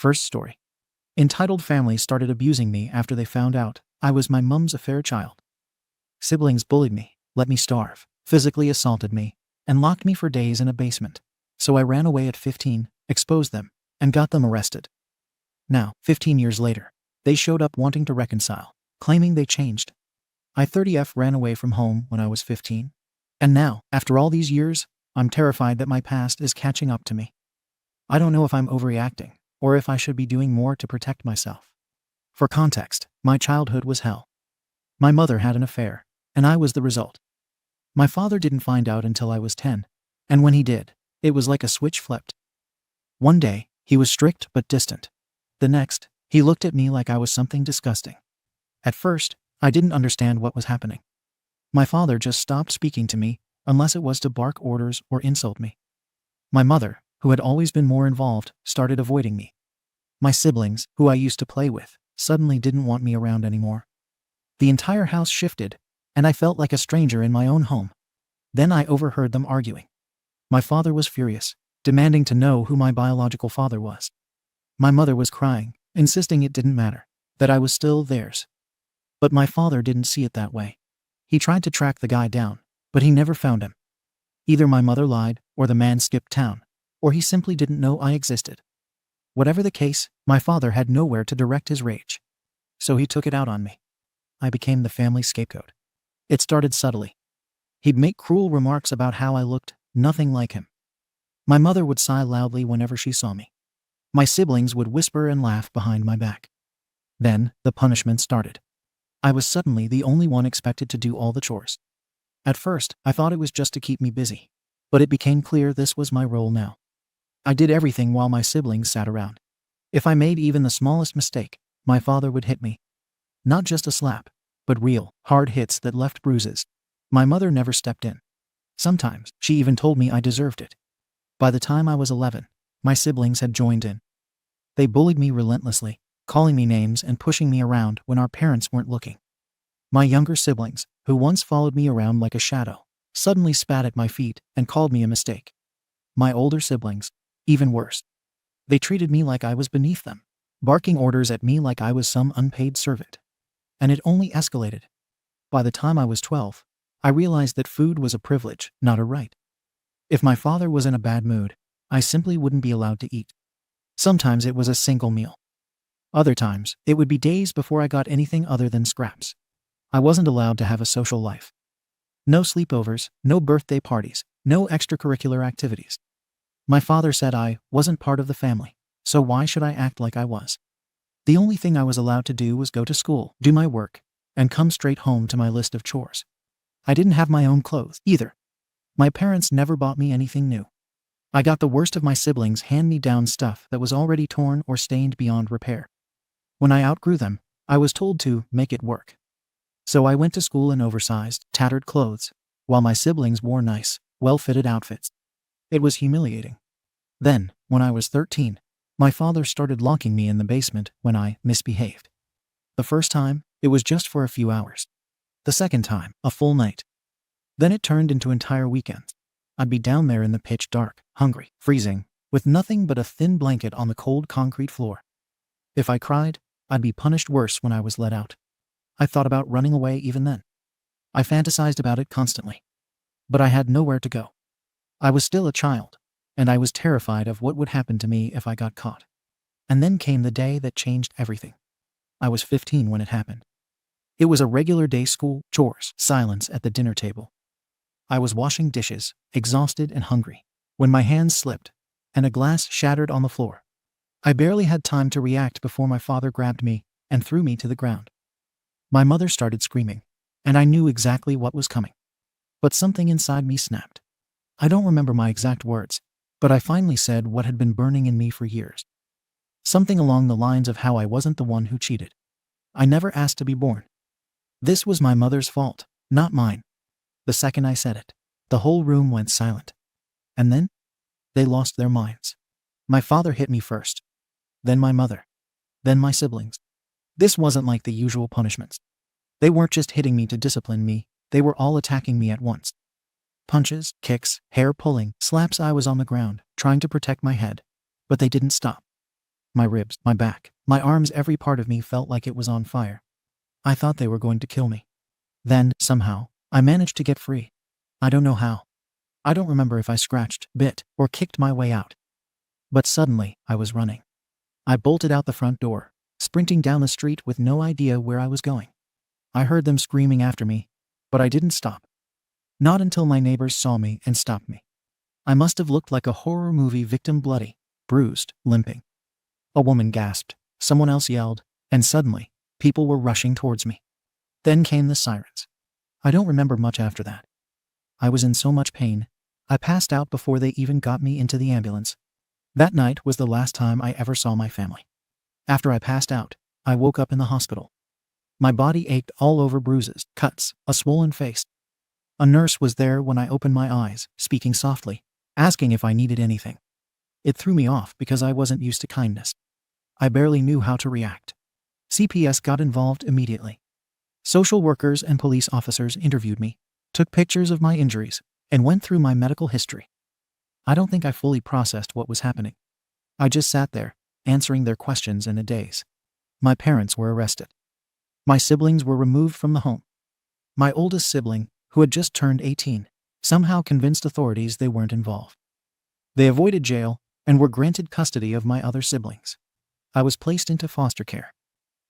First story. Entitled families started abusing me after they found out I was my mum's affair child. Siblings bullied me, let me starve, physically assaulted me, and locked me for days in a basement. So I ran away at 15, exposed them, and got them arrested. Now, 15 years later, they showed up wanting to reconcile, claiming they changed. I 30F ran away from home when I was 15. And now, after all these years, I'm terrified that my past is catching up to me. I don't know if I'm overreacting, or if I should be doing more to protect myself. For context, my childhood was hell. My mother had an affair, and I was the result. My father didn't find out until I was 10, and when he did, it was like a switch flipped. One day, he was strict but distant. The next, he looked at me like I was something disgusting. At first, I didn't understand what was happening. My father just stopped speaking to me, unless it was to bark orders or insult me. My mother, who had always been more involved, started avoiding me. My siblings, who I used to play with, suddenly didn't want me around anymore. The entire house shifted, and I felt like a stranger in my own home. Then I overheard them arguing. My father was furious, demanding to know who my biological father was. My mother was crying, insisting it didn't matter, that I was still theirs. But my father didn't see it that way. He tried to track the guy down, but he never found him. Either my mother lied, or the man skipped town, or he simply didn't know I existed. Whatever the case, my father had nowhere to direct his rage. So he took it out on me. I became the family scapegoat. It started subtly. He'd make cruel remarks about how I looked, nothing like him. My mother would sigh loudly whenever she saw me. My siblings would whisper and laugh behind my back. Then, the punishment started. I was suddenly the only one expected to do all the chores. At first, I thought it was just to keep me busy, but it became clear this was my role now. I did everything while my siblings sat around. If I made even the smallest mistake, my father would hit me. Not just a slap, but real, hard hits that left bruises. My mother never stepped in. Sometimes, she even told me I deserved it. By the time I was 11, my siblings had joined in. They bullied me relentlessly, calling me names and pushing me around when our parents weren't looking. My younger siblings, who once followed me around like a shadow, suddenly spat at my feet and called me a mistake. My older siblings, even worse. They treated me like I was beneath them, barking orders at me like I was some unpaid servant. And it only escalated. By the time I was 12, I realized that food was a privilege, not a right. If my father was in a bad mood, I simply wouldn't be allowed to eat. Sometimes it was a single meal. Other times, it would be days before I got anything other than scraps. I wasn't allowed to have a social life. No sleepovers, no birthday parties, no extracurricular activities. My father said I wasn't part of the family, so why should I act like I was? The only thing I was allowed to do was go to school, do my work, and come straight home to my list of chores. I didn't have my own clothes, either. My parents never bought me anything new. I got the worst of my siblings' hand-me-down stuff that was already torn or stained beyond repair. When I outgrew them, I was told to make it work. So I went to school in oversized, tattered clothes, while my siblings wore nice, well-fitted outfits. It was humiliating. Then, when I was 13, my father started locking me in the basement when I misbehaved. The first time, it was just for a few hours. The second time, a full night. Then it turned into entire weekends. I'd be down there in the pitch dark, hungry, freezing, with nothing but a thin blanket on the cold concrete floor. If I cried, I'd be punished worse when I was let out. I thought about running away even then. I fantasized about it constantly. But I had nowhere to go. I was still a child, and I was terrified of what would happen to me if I got caught. And then came the day that changed everything. I was 15 when it happened. It was a regular day: school, chores, silence at the dinner table. I was washing dishes, exhausted and hungry, when my hands slipped, and a glass shattered on the floor. I barely had time to react before my father grabbed me and threw me to the ground. My mother started screaming, and I knew exactly what was coming. But something inside me snapped. I don't remember my exact words, but I finally said what had been burning in me for years. Something along the lines of how I wasn't the one who cheated. I never asked to be born. This was my mother's fault, not mine. The second I said it, the whole room went silent. And then, they lost their minds. My father hit me first. Then my mother. Then my siblings. This wasn't like the usual punishments. They weren't just hitting me to discipline me, they were all attacking me at once. Punches, kicks, hair pulling, slaps. I was on the ground, trying to protect my head. But they didn't stop. My ribs, my back, my arms, every part of me felt like it was on fire. I thought they were going to kill me. Then, somehow, I managed to get free. I don't know how. I don't remember if I scratched, bit, or kicked my way out. But suddenly, I was running. I bolted out the front door, sprinting down the street with no idea where I was going. I heard them screaming after me, but I didn't stop. Not until my neighbors saw me and stopped me. I must have looked like a horror movie victim, bloody, bruised, limping. A woman gasped, someone else yelled, and suddenly, people were rushing towards me. Then came the sirens. I don't remember much after that. I was in so much pain, I passed out before they even got me into the ambulance. That night was the last time I ever saw my family. After I passed out, I woke up in the hospital. My body ached all over, bruises, cuts, a swollen face. A nurse was there when I opened my eyes, speaking softly, asking if I needed anything. It threw me off because I wasn't used to kindness. I barely knew how to react. CPS got involved immediately. Social workers and police officers interviewed me, took pictures of my injuries, and went through my medical history. I don't think I fully processed what was happening. I just sat there, answering their questions in a daze. My parents were arrested. My siblings were removed from the home. My oldest sibling, who had just turned 18, somehow convinced authorities they weren't involved. They avoided jail and were granted custody of my other siblings. I was placed into foster care.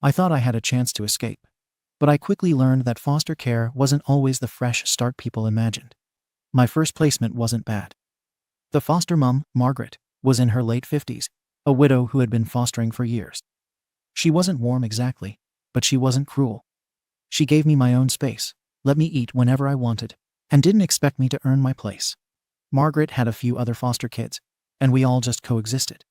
I thought I had a chance to escape, but I quickly learned that foster care wasn't always the fresh start people imagined. My first placement wasn't bad. The foster mom, Margaret, was in her late 50s, a widow who had been fostering for years. She wasn't warm exactly, but she wasn't cruel. She gave me my own space, let me eat whenever I wanted, and didn't expect me to earn my place. Margaret had a few other foster kids, and we all just coexisted.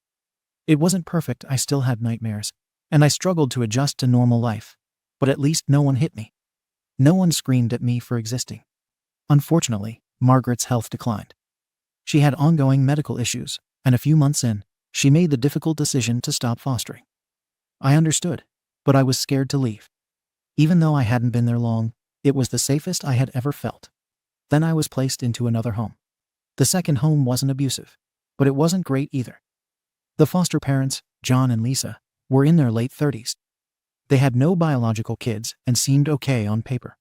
It wasn't perfect, I still had nightmares, and I struggled to adjust to normal life, but at least no one hit me. No one screamed at me for existing. Unfortunately, Margaret's health declined. She had ongoing medical issues, and a few months in, she made the difficult decision to stop fostering. I understood, but I was scared to leave. Even though I hadn't been there long, it was the safest I had ever felt. Then I was placed into another home. The second home wasn't abusive, but it wasn't great either. The foster parents, John and Lisa, were in their late 30s. They had no biological kids and seemed okay on paper.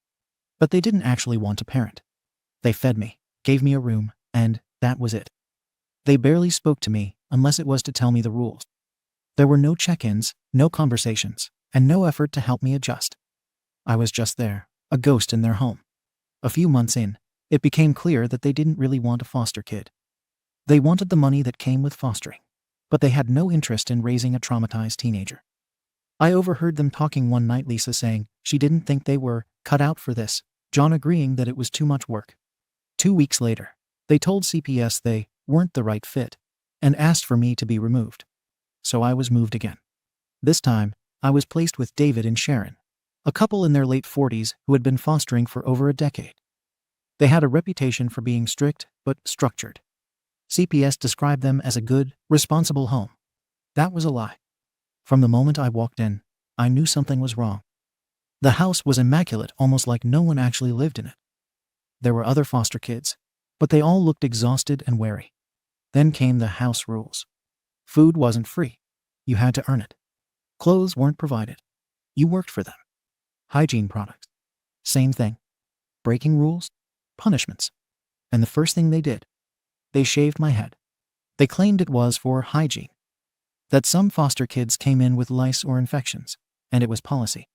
But they didn't actually want to parent. They fed me, gave me a room, and that was it. They barely spoke to me unless it was to tell me the rules. There were no check-ins, no conversations, and no effort to help me adjust. I was just there, a ghost in their home. A few months in, it became clear that they didn't really want a foster kid. They wanted the money that came with fostering, but they had no interest in raising a traumatized teenager. I overheard them talking one night, Lisa saying she didn't think they were cut out for this, John agreeing that it was too much work. 2 weeks later, they told CPS they weren't the right fit and asked for me to be removed. So I was moved again. This time, I was placed with David and Sharon, a couple in their late 40s who had been fostering for over a decade. They had a reputation for being strict but structured. CPS described them as a good, responsible home. That was a lie. From the moment I walked in, I knew something was wrong. The house was immaculate, almost like no one actually lived in it. There were other foster kids, but they all looked exhausted and weary. Then came the house rules. Food wasn't free. You had to earn it. Clothes weren't provided. You worked for them. Hygiene products. Same thing. Breaking rules? Punishments. And the first thing they did, they shaved my head. They claimed it was for hygiene. That some foster kids came in with lice or infections, and it was policy.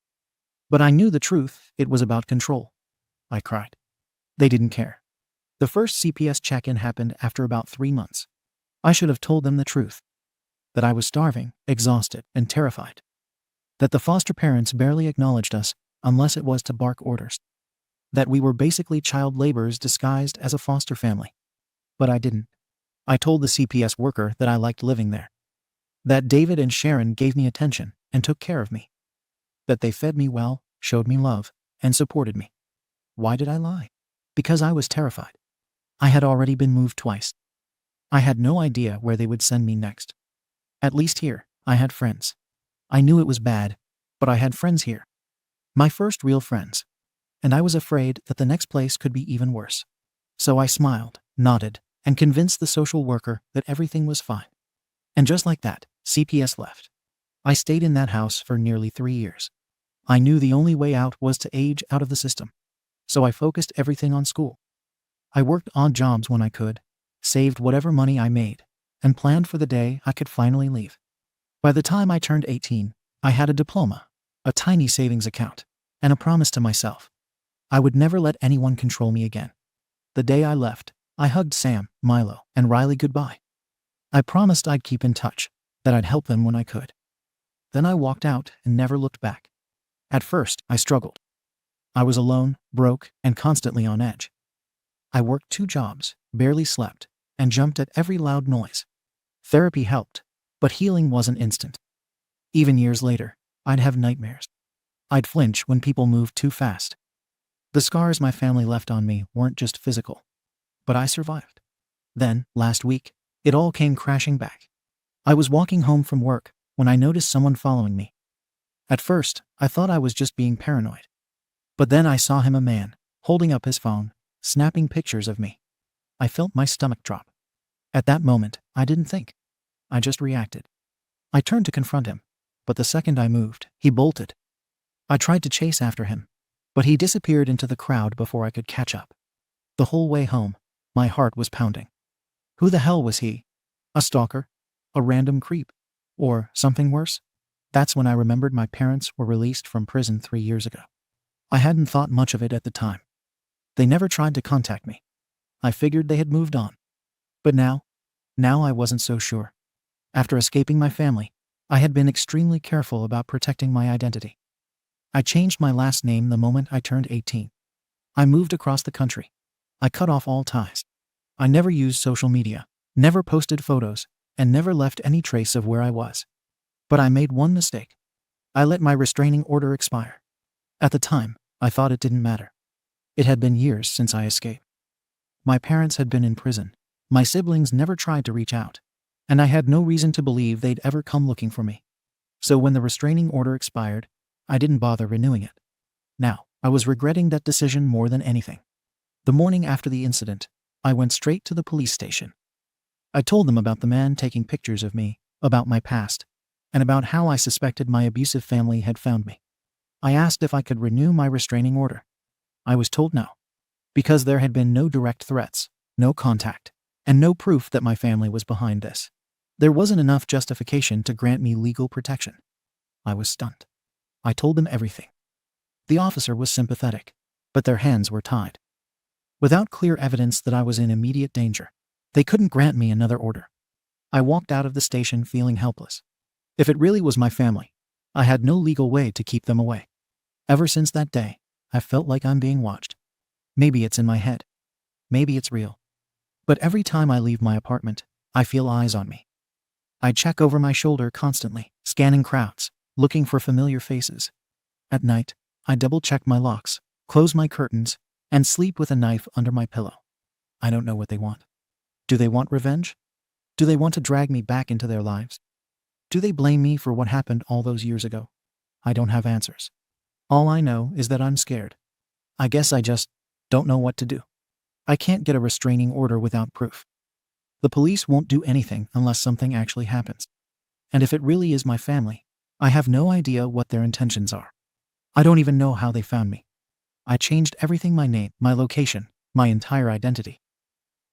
But I knew the truth, it was about control. I cried. They didn't care. The first CPS check-in happened after about 3 months. I should have told them the truth. That I was starving, exhausted, and terrified. That the foster parents barely acknowledged us unless it was to bark orders. That we were basically child laborers disguised as a foster family. But I didn't. I told the CPS worker that I liked living there. That David and Sharon gave me attention and took care of me. That they fed me well, showed me love, and supported me. Why did I lie? Because I was terrified. I had already been moved twice. I had no idea where they would send me next. At least here, I had friends. I knew it was bad, but I had friends here. My first real friends. And I was afraid that the next place could be even worse. So I smiled, nodded, and convinced the social worker that everything was fine. And just like that, CPS left. I stayed in that house for nearly 3 years. I knew the only way out was to age out of the system. So I focused everything on school. I worked odd jobs when I could, saved whatever money I made, and planned for the day I could finally leave. By the time I turned 18, I had a diploma, a tiny savings account, and a promise to myself. I would never let anyone control me again. The day I left, I hugged Sam, Milo, and Riley goodbye. I promised I'd keep in touch, that I'd help them when I could. Then I walked out and never looked back. At first, I struggled. I was alone, broke, and constantly on edge. I worked 2 jobs, barely slept, and jumped at every loud noise. Therapy helped, but healing wasn't instant. Even years later, I'd have nightmares. I'd flinch when people moved too fast. The scars my family left on me weren't just physical. But I survived. Then, last week, it all came crashing back. I was walking home from work when I noticed someone following me. At first, I thought I was just being paranoid. But then I saw him, a man, holding up his phone, snapping pictures of me. I felt my stomach drop. At that moment, I didn't think. I just reacted. I turned to confront him, but the second I moved, he bolted. I tried to chase after him, but he disappeared into the crowd before I could catch up. The whole way home, my heart was pounding. Who the hell was he? A stalker? A random creep? Or something worse? That's when I remembered my parents were released from prison 3 years ago. I hadn't thought much of it at the time. They never tried to contact me. I figured they had moved on. But now I wasn't so sure. After escaping my family, I had been extremely careful about protecting my identity. I changed my last name the moment I turned 18. I moved across the country. I cut off all ties. I never used social media, never posted photos, and never left any trace of where I was. But I made one mistake. I let my restraining order expire. At the time, I thought it didn't matter. It had been years since I escaped. My parents had been in prison. My siblings never tried to reach out. And I had no reason to believe they'd ever come looking for me. So when the restraining order expired, I didn't bother renewing it. Now, I was regretting that decision more than anything. The morning after the incident, I went straight to the police station. I told them about the man taking pictures of me, about my past, and about how I suspected my abusive family had found me. I asked if I could renew my restraining order. I was told no, because there had been no direct threats, no contact, and no proof that my family was behind this. There wasn't enough justification to grant me legal protection. I was stunned. I told them everything. The officer was sympathetic, but their hands were tied. Without clear evidence that I was in immediate danger, they couldn't grant me another order. I walked out of the station feeling helpless. If it really was my family, I had no legal way to keep them away. Ever since that day, I felt like I'm being watched. Maybe it's in my head. Maybe it's real. But every time I leave my apartment, I feel eyes on me. I check over my shoulder constantly, scanning crowds, looking for familiar faces. At night, I double-check my locks, close my curtains, and sleep with a knife under my pillow. I don't know what they want. Do they want revenge? Do they want to drag me back into their lives? Do they blame me for what happened all those years ago? I don't have answers. All I know is that I'm scared. I guess I just don't know what to do. I can't get a restraining order without proof. The police won't do anything unless something actually happens. And if it really is my family, I have no idea what their intentions are. I don't even know how they found me. I changed everything: my name, my location, my entire identity.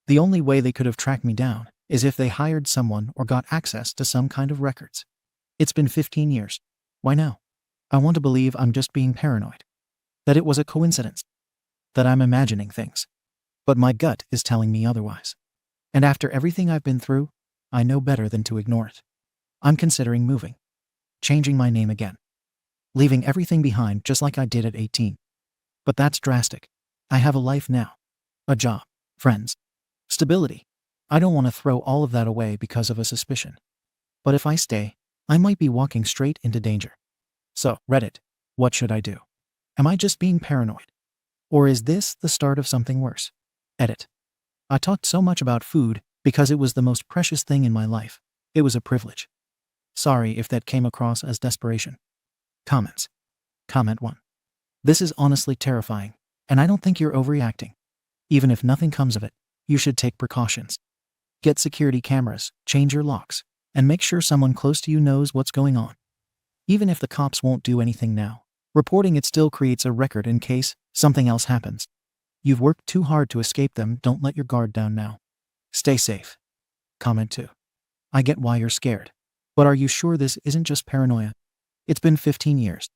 The only way they could have tracked me down is if they hired someone or got access to some kind of records. It's been 15 years. Why now? I want to believe I'm just being paranoid. That it was a coincidence. That I'm imagining things. But my gut is telling me otherwise. And after everything I've been through, I know better than to ignore it. I'm considering moving. Changing my name again. Leaving everything behind just like I did at 18. But that's drastic. I have a life now. A job, friends, stability. I don't want to throw all of that away because of a suspicion. But if I stay, I might be walking straight into danger. So, Reddit, what should I do? Am I just being paranoid? Or is this the start of something worse? Edit. I talked so much about food because it was the most precious thing in my life. It was a privilege. Sorry if that came across as desperation. Comments. Comment 1. This is honestly terrifying, and I don't think you're overreacting. Even if nothing comes of it, you should take precautions. Get security cameras, change your locks, And make sure someone close to you knows what's going on. Even if the cops won't do anything now, reporting it still creates a record in case something else happens. You've worked too hard to escape them, don't let your guard down now. Stay safe. Comment 2. I get why you're scared. But are you sure this isn't just paranoia? It's been 15 years.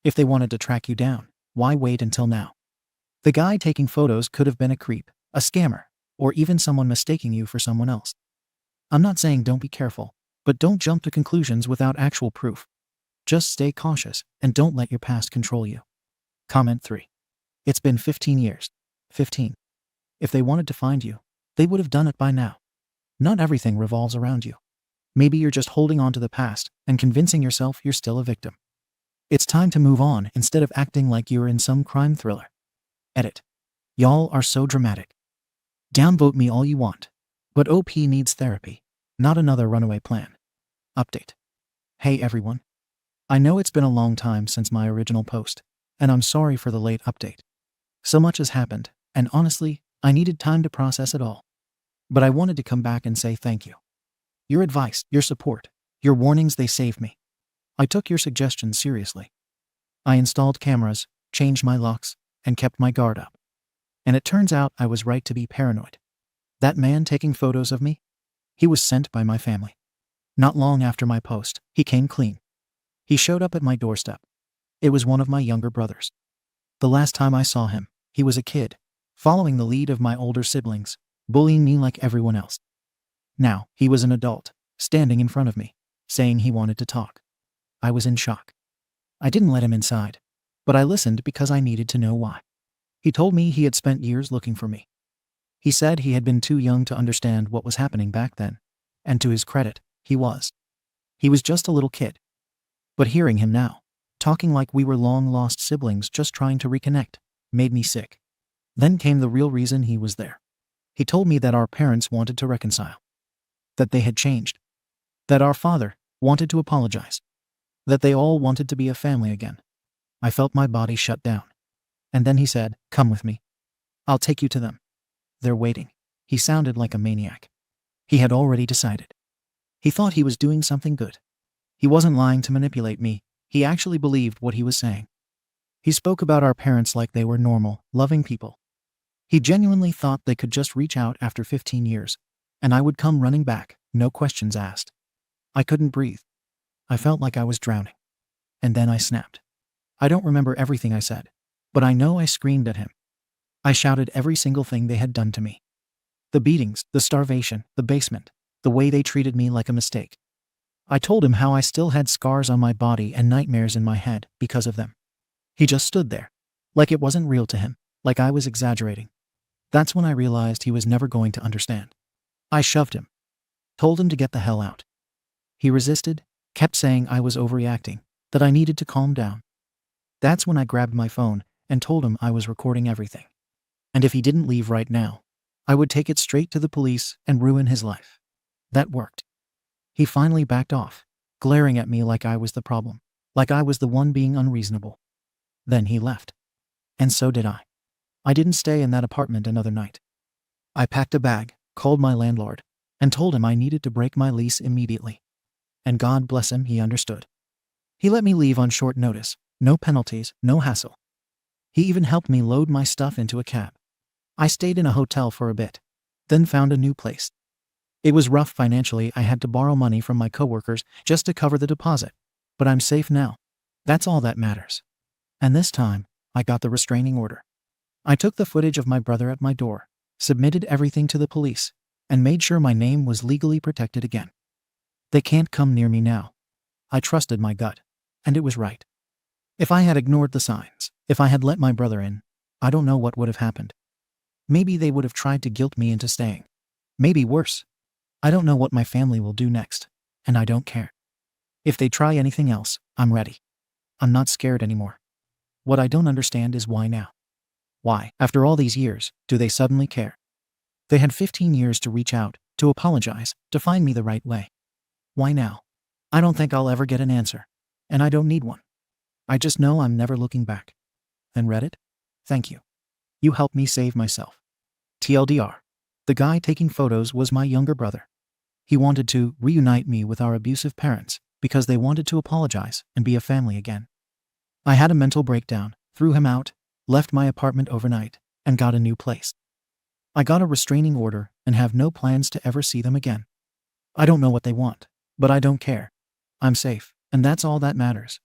If they wanted to track you down, why wait until now? The guy taking photos could have been a creep, a scammer, or even someone mistaking you for someone else. I'm not saying don't be careful, but don't jump to conclusions without actual proof. Just stay cautious and don't let your past control you. Comment 3. It's been 15 years. 15. If they wanted to find you, they would have done it by now. Not everything revolves around you. Maybe you're just holding on to the past and convincing yourself you're still a victim. It's time to move on instead of acting like you're in some crime thriller. Edit. Y'all are so dramatic. Downvote me all you want. But OP needs therapy, not another runaway plan. Update. Hey everyone. I know it's been a long time since my original post, and I'm sorry for the late update. So much has happened, and honestly, I needed time to process it all. But I wanted to come back and say thank you. Your advice, your support, your warnings, they saved me. I took your suggestions seriously. I installed cameras, changed my locks, and kept my guard up. And it turns out I was right to be paranoid. That man taking photos of me? He was sent by my family. Not long after my post, he came clean. He showed up at my doorstep. It was one of my younger brothers. The last time I saw him, he was a kid, following the lead of my older siblings, bullying me like everyone else. Now, he was an adult, standing in front of me, saying he wanted to talk. I was in shock. I didn't let him inside, but I listened because I needed to know why. He told me he had spent years looking for me. He said he had been too young to understand what was happening back then, and to his credit, he was. He was just a little kid. But hearing him now, talking like we were long-lost siblings just trying to reconnect, made me sick. Then came the real reason he was there. He told me that our parents wanted to reconcile. That they had changed. That our father wanted to apologize. That they all wanted to be a family again. I felt my body shut down. And then he said, "Come with me. I'll take you to them. They're waiting." He sounded like a maniac. He had already decided. He thought he was doing something good. He wasn't lying to manipulate me. He actually believed what he was saying. He spoke about our parents like they were normal, loving people. He genuinely thought they could just reach out after 15 years, and I would come running back, no questions asked. I couldn't breathe. I felt like I was drowning. And then I snapped. I don't remember everything I said, but I know I screamed at him. I shouted every single thing they had done to me. The beatings, the starvation, the basement, the way they treated me like a mistake. I told him how I still had scars on my body and nightmares in my head because of them. He just stood there, like it wasn't real to him, like I was exaggerating. That's when I realized he was never going to understand. I shoved him. Told him to get the hell out. He resisted, kept saying I was overreacting, that I needed to calm down. That's when I grabbed my phone and told him I was recording everything. And if he didn't leave right now, I would take it straight to the police and ruin his life. That worked. He finally backed off, glaring at me like I was the problem, like I was the one being unreasonable. Then he left. And so did I. I didn't stay in that apartment another night. I packed a bag, called my landlord, and told him I needed to break my lease immediately. And God bless him, he understood. He let me leave on short notice, no penalties, no hassle. He even helped me load my stuff into a cab. I stayed in a hotel for a bit, then found a new place. It was rough financially. I had to borrow money from my coworkers just to cover the deposit, but I'm safe now. That's all that matters. And this time, I got the restraining order. I took the footage of my brother at my door, submitted everything to the police, and made sure my name was legally protected again. They can't come near me now. I trusted my gut, and it was right. If I had ignored the signs, if I had let my brother in, I don't know what would have happened. Maybe they would have tried to guilt me into staying. Maybe worse. I don't know what my family will do next, and I don't care. If they try anything else, I'm ready. I'm not scared anymore. What I don't understand is why now. Why, after all these years, do they suddenly care? They had 15 years to reach out, to apologize, to find me the right way. Why now? I don't think I'll ever get an answer, and I don't need one. I just know I'm never looking back. And Reddit? Thank you. You helped me save myself. TLDR. The guy taking photos was my younger brother. He wanted to reunite me with our abusive parents because they wanted to apologize and be a family again. I had a mental breakdown, threw him out, left my apartment overnight, and got a new place. I got a restraining order and have no plans to ever see them again. I don't know what they want, but I don't care. I'm safe, and that's all that matters.